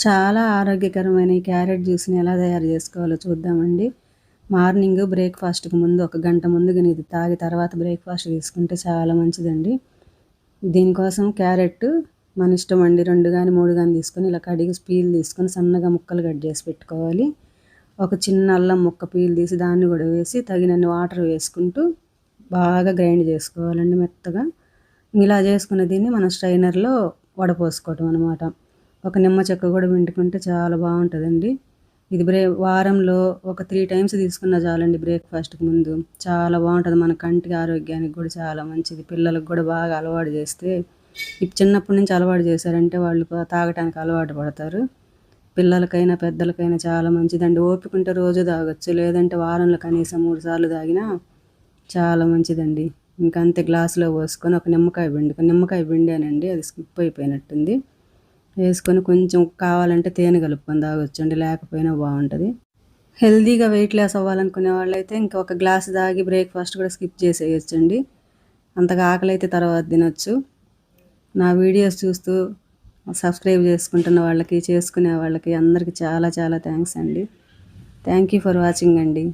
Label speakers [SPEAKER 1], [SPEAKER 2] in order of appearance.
[SPEAKER 1] చాలా ఆరోగ్యకరమైన ఈ క్యారెట్ జ్యూస్‌ని ఎలా తయారు చేసుకోవాలో చూద్దామండి. మార్నింగ్ బ్రేక్‌ఫాస్ట్‌కి ముందు ఒక గంట ముందు గాని ఇది తాగి తర్వాత బ్రేక్‌ఫాస్ట్ తీసుకుంటే చాలా మంచిదండి. దీనికోసం క్యారెట్ మన ఇష్టం అండి. 2 గాని, 3 గాని తీసుకొని ఇలా కడిగి పీల్ తీసుకొని సన్నగా ముక్కలు కట్ చేసి పెట్టుకోవాలి. ఒక చిన్న అల్లం ముక్క పీల్ తీసి దాన్ని కూడా వేసి తగినన్ని వాటర్ వేసుకుంటూ బాగా గ్రైండ్ చేసుకోవాలండి మెత్తగా. ఇలా చేసుకున్న దీన్ని మనం స్ట్రైనర్‌లో వడపోసుకోవటం అనమాట. ఒక నిమ్మ చెక్క కూడా పిండుకుంటే చాలా బావుంటదండి. ఇది వారంలో ఒక 3 టైమ్స్ తీసుకున్నా చాలండి బ్రేక్‌ఫాస్ట్‌కి ముందు. చాలా బావుంటది. మన కంటికి ఆరోగ్యానికి కూడా చాలా మంచిది. పిల్లలకు కూడా బాగా అలవాటు చేస్తే చిన్నప్పటి నుంచి అలవాటు చేశారంటే వాళ్ళు తాగటానికి అలవాటు పడతారు. పిల్లలకైనా, పెద్దలకైనా చాలా మంచిదండి. ఓపిక ఉంటే రోజు తాగొచ్చు. లేదంటే వారంలో కనీసం 3 సార్లు తాగినా చాలా మంచిదండి. ఇంకంతే గ్లాస్‌లో పోసుకొని ఒక నిమ్మకాయ పిండానండి. అది స్కిప్ అయిపోయినట్టుంది. వేసుకొని కొంచెం కావాలంటే తేనె కలుపుకొని తాగొచ్చండి. లేకపోయినా బావుంటది. హెల్తీగా వెయిట్ లాస్ అవ్వాలనుకునే వాళ్ళైతే ఇంకా ఒక గ్లాస్ తాగి బ్రేక్‌ఫాస్ట్ కూడా స్కిప్ చేసేయొచ్చండి. అంతగా ఆకలైతే తర్వాత తినొచ్చు. నా వీడియోస్ చూస్తూ సబ్స్క్రైబ్ చేసుకుంటున్న వాళ్ళకి, చేసుకునే వాళ్ళకి అందరికీ చాలా చాలా థ్యాంక్స్ అండి. థ్యాంక్ యూ ఫర్ వాచింగ్ అండి.